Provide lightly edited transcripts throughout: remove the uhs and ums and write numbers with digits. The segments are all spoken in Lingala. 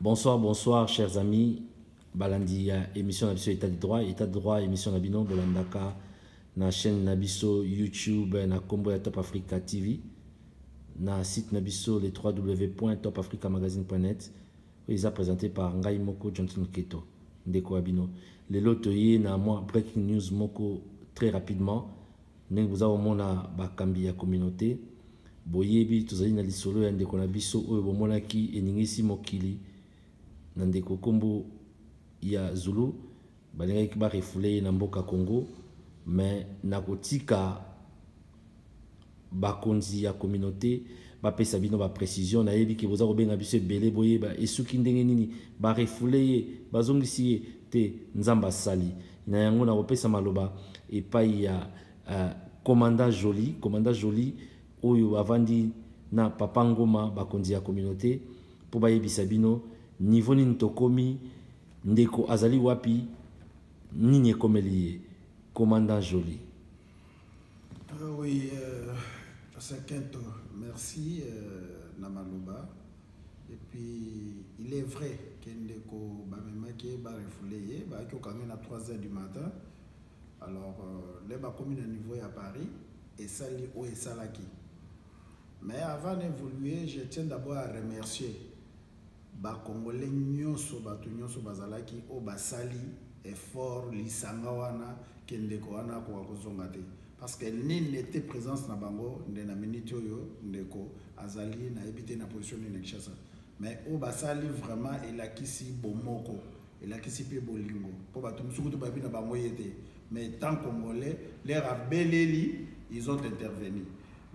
Bonsoir, bonsoir, chers amis. Balandi émission Nabiso État de droit, émission Nabino Bolandaka, na chaîne Nabiso YouTube, na Combo Top Africa TV, na site Nabiso les www.topafricamagazine.net. Ils ont présenté par Ngai Moko Johnson Keto, Ndeko Abino. Les lotoyés na moi breaking news Moko très rapidement. Nous vous avons na bakambi ya communauté. Boyebi tozali na lisolo ya ndeko na biso oyo bomonaki eningisi mokili. Nandeko kombo ya Zulu balengaki ba refule na mboka Congo mais nakotika bakonzi ya communauté bapesa bino ba précision na yebi ke boza kobenga biso ebele boyeba esuki ndenge nini ba refule bazongisi te nzamba sali na yango na kopesa maloba epai ya commandant Joli oyo avandi na Papa Ngoma bakonzi ya communauté po bayebisa bino niveau nini tokomi ndeko azali wapi nini ekomeli commandant Joli. Oui, Kento, merci Namaloba. Et puis il est vrai que ndeko bamemaki ba refoulé ba ki okangé na 3h du matin. Alors les ba commis à niveau à Paris et sali o et salaki. Mais avant d'évoluer, je tiens d'abord à remercier ba Congolais nyonso batu nyonso bazalaki o basali effort lisanga wana kendeko wana ko kozonga te parce que ni n'était présence na bango ndena minute oyo ndeko azali na ebité na position ni Kinshasa mais o basali vraiment elakisi bomoko elakisi pe bolingo po batu musukutu babi na bango yete mais tant Congolais les rabeleli ils ont intervenu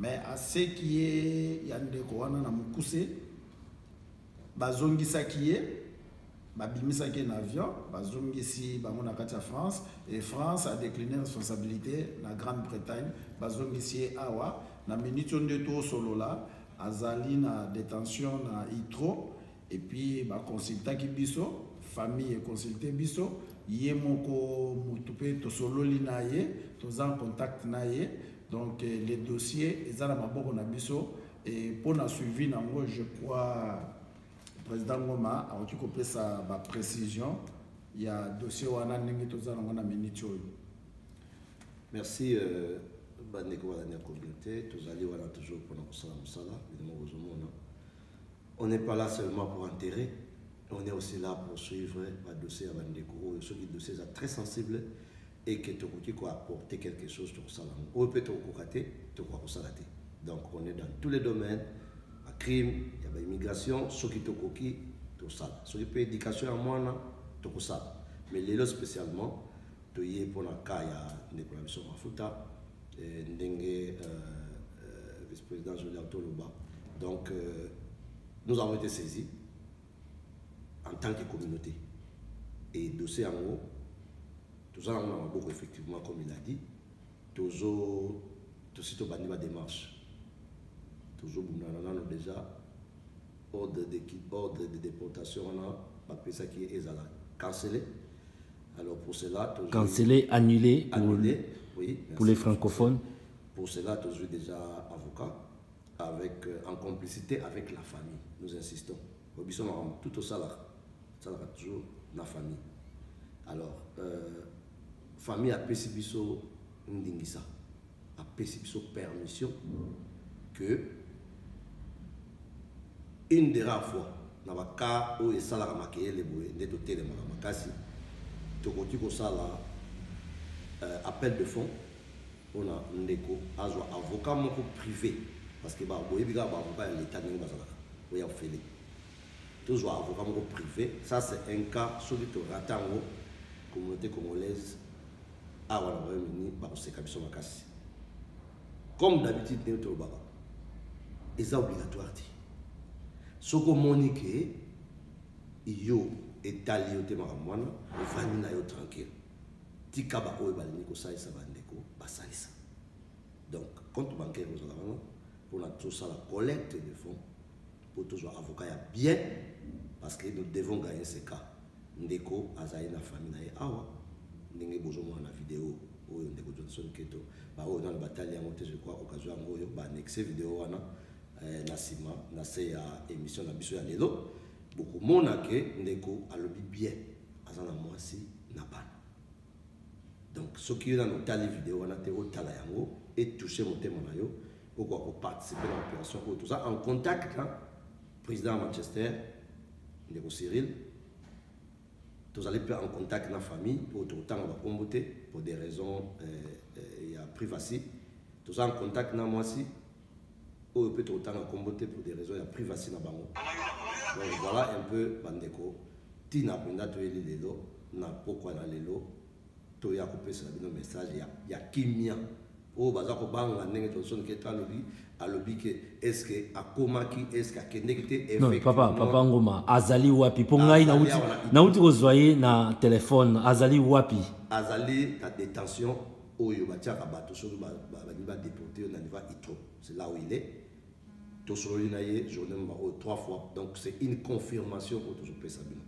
mais à ce qui est yandeko wana na mukuse bazongisaki ye babimisaki en avion bazongisi bango na kati ya France et France a décliné responsabilité na Grande-Bretagne bazongisi awa na minute nde to solola azali na détention na Itro et puis ba consultaki biso famille et consulté biso ye moko mutupe to sololi na ye toza en contact na ye donc les dossiers ezala maboko na biso et pour na suivi nango je crois président Ngoma a aussi coupé sa précision. Il y a dossier où on a minute. Merci. Communauté, toujours on n'est pas là seulement pour enterrer, on est aussi là pour suivre le dossier à Bandeko. Ce dossier est très sensible et que tu peux apporter quelque chose sur ça. Ou peut-être donc on est dans tous les domaines. Crime, il y a l'immigration, ce qui est tout ça. Ce qui est éducation à moi, tout ça. Mais les lots spécialement, tu y es pour la cas, il y a des problèmes sur Mafuta, vice-président Julien Toloba. Donc, nous avons été saisis en tant que communauté. Et dossier en haut, tout ça, on a beaucoup effectivement, comme il a dit, tout ce qui est démarche. Toujours déjà ordre de déportation on a ça qui est cancellé. Alors pour cela cancellé, annulé oui, pour les francophones. Pour cela toujours déjà avocat avec en complicité avec la famille. Nous insistons. Tout ça là toujours la famille. Alors famille a pécibiso ndingisa a pécibiso permission que une des rares fois, dans le cas où il y a un appel de fonds, on a un avocat privé, parce que l'État n'est pas fait. Toujours avocat privé, ça c'est un cas sur le ratango, communauté congolaise, à Royaume-Uni, comme d'habitude, c'est obligatoire. Ce que Monique yo étalé au témoin, vanina yo tranquille. Tikaba o balini ko sa isa bandeko basalisa. Donc compte bancaire aux avant pour la tout ça la collecte de fonds pour toujours avocat bien parce que nous devons gagner ces cas. Ndeko azaï na famille na awa ndenge bozo na vidéo oyo ndeko Johnson Keto ba o dans la bataille ya monté je crois occasion ngoyo ba annexer vidéo wana na sima na se ya émission na biso ya lelo beaucoup monake ndeko alobi bien azana mwasi na bana. Donc ce qui est dans nos tali vidéo on a été au tala yango et toucher mon thème na yo pour participer à l'opération tout ça en contact là président Manchester ndeko Cyril tous allez en contact avec la famille pour tout le temps on va pour des raisons il y a privacy tous en contact na moi aussi ou peut tout le temps comboter pour des raisons il y a privacy na bango. Donc voilà un peu bandeko tina penda to eli lelo na pourquoi na lelo to ya couper sur le message il y a kimia o baza ko banga ndenge to son ke talobi alobi ke est-ce que akomaki est-ce que akendekite effectivement non papa ngoma azali wapi po ngai na uti kozwaye na téléphone azali wapi azali na détention oyo batiaka bato soki ba déporté na niveau Itro c'est là où il est to solo na ye journée mako 3 fois donc c'est une confirmation pour toujours pesa bino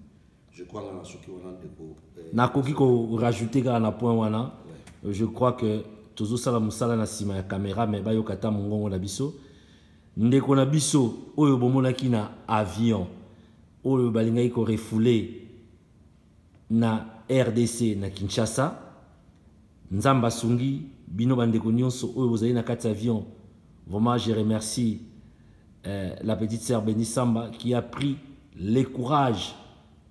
je crois que na soki wana ndeko na koki ko rajouter ka na point wana je crois que toujours sala musala na sima ya caméra mais ba yokata mongongo na biso ndeko na biso oyo bomonaki na avion oyo balingai ko refoulé na RDC na Kinshasa nzamba sungi bino bandeko nyonso oyo bozali na kati avion. Vraiment je remercie la petite sœur Béni Samba qui a pris le courage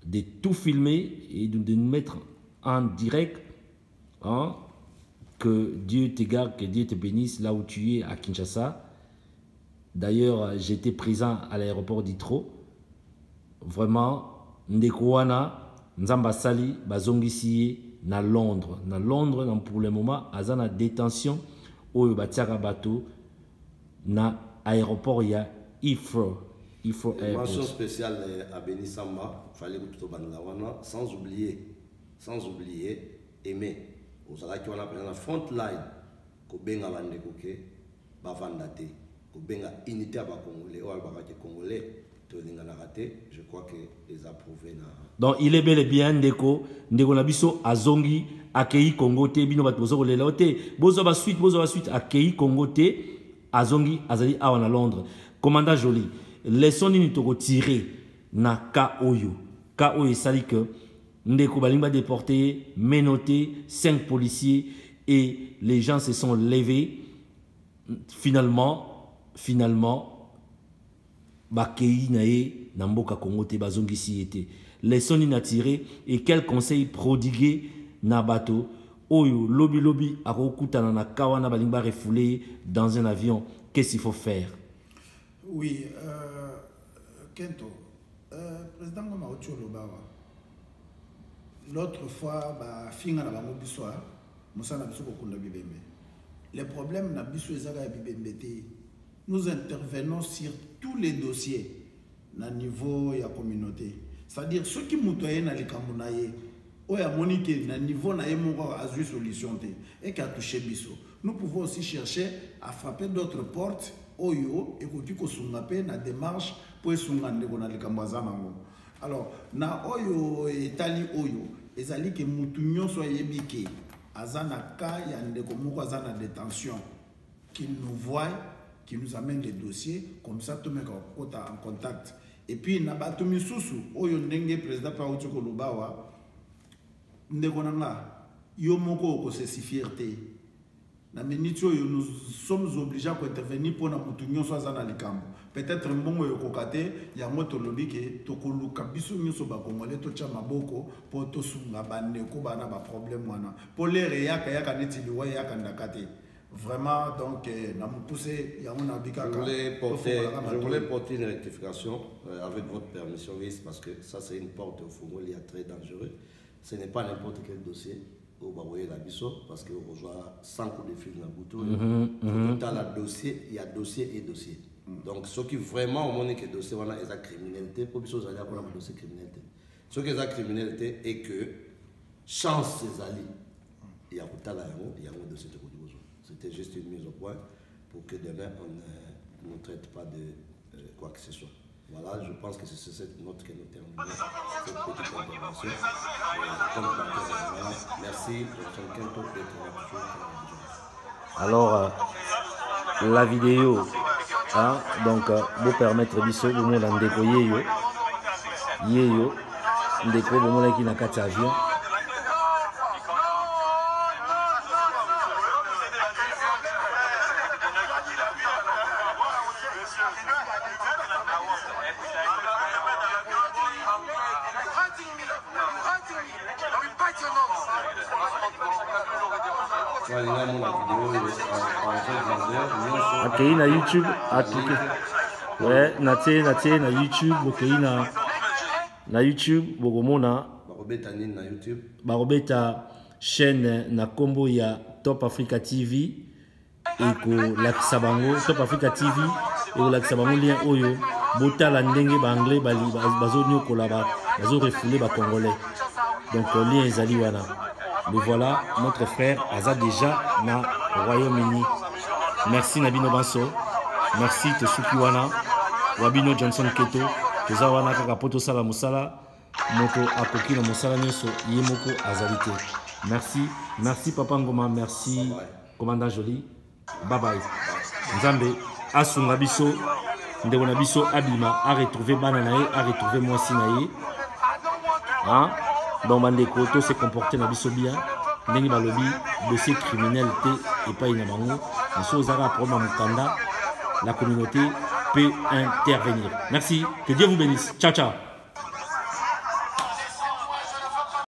de tout filmer et de nous mettre en direct, hein? Que Dieu te garde, que Dieu te bénisse là où tu es à Kinshasa. D'ailleurs, j'étais présent à l'aéroport d'Itro. Vraiment, Ndekouana, Nzamba Sali, Bazongisi, na Londres. Na Londres, pour le moment, Azana détention, au Batiaka Bato, na aéroport, il y a Heathrow. Mention spéciale à Béni Samba, fallait que tout le sans oublier, aimer. Aux alaki wana pena front line ko benga bande koke ba vandate ko benga unité ba congolais ou ba congolais to linga na raté je crois que les approuvé na donc il est bel et bien ndeko na biso azongi akei Congo te bino bato bozo lela te bozo ba suite akei Congo te azongi azali awa na Londres. Commandant Joly leçon nini to tirer na ka oyo sali que Ndeko Balimba déporté, menotté, 5 policiers et les gens se sont levés. Finalement, Bakei nae Namboka Congo te bazongisi était. Les sons tiré et quel conseil prodigué na bateau. Oyo lobby arokuta na kawana Balimba refoulé dans un avion. Qu'est-ce qu'il faut faire? Oui, Kento, président Goma Lobawa. L'autre fois, finga na bango biswa, musa na biso kokunda bibembe. Le problème na biso ezaka ya bibembe te. Nous intervenons sur tous les dossiers na niveau ya communauté. C'est-à-dire ceux qui mutoye na likambo na ye, oya monike na niveau na ye moko azui solution te et qui a touché biso. Nous pouvons aussi chercher à frapper d'autres portes oyo ekoki kosunga pe na démarche pour esunga ndeko na likambo azanango. Alors, na oyo etali oyo ezali ke mutu nyonso ayebi ke azana ka ya ndeko moko azana détention qui nous voit, qui nous amène les dossiers comme ça tout meka kota en contact. Et puis na bato misusu oyo ndenge président pa utiko lubawa ndeko nanga yo moko ko se fierté. Na minute oyo nous sommes obligés à intervenir pour na mutu nyonso azana likambo. Peut-être mbongo yokokate ya moto lobi ke tokoluka biso nyonso ba congolais to tcha maboko po to sunga bande ko bana ba problème wana po lere yaka neti liwa yaka ndakate vraiment donc na mu pousser ya mona bika. Je voulais porter une rectification avec votre permission oui parce que ça c'est une porte au fond il y a très dangereux. Ce n'est pas n'importe quel dossier au Baboye la biso parce que on reçoit 100 coups de fil dans bouton. Dans le dossier, il y a dossier et dossier. Donc, ce qui vraiment, on que dossier, voilà, est la criminalité. Pour que ça pour le dossier criminalité. Ce qui est la criminalité est que chance ses alliés. Il y a un dossier de besoin. C'était juste une mise au point pour que demain, on ne traite pas de quoi que ce soit. Voilà, je pense que c'est cette note que nous terminons cette petite intervention. Merci, alors, la vidéo, hein, donc, vous permettre biso, vous me l'en déployer, yeyo ndeko bomonaki na kati ya avion. Akei na YouTube, ouais, na YouTube, okei na YouTube, bokomona barobeta chaîne na kombo ya Top Africa TV eko lakisa bango Top Africa TV eko lakisa bango lien oyo botala ndenge ba anglais bazo nyokola bazo refouler ba congolais. Donc lien ezali wana. Mais voilà, notre frère aza déjà na Royaume-Uni. Merci Nabino Banso. Merci Tosuki wana. Wabino Johnson Keto. Toza wana kaka poto sala musala. Moto akoki na musala nyoso yemoko azalite. Merci. Merci Papa Ngoma. Merci Commandant Joly. Bye bye. Nzambe asunga biso. Ndeko na biso abima a retrouver bana na ye, a retrouver mwasi na ye. Hein? Donc bandeko to se comporter na biso bien ndenge balobi dossier criminel et pas ina bango so zara problème mukanda la communauté peut intervenir. Merci, que Dieu vous bénisse. Ciao ciao.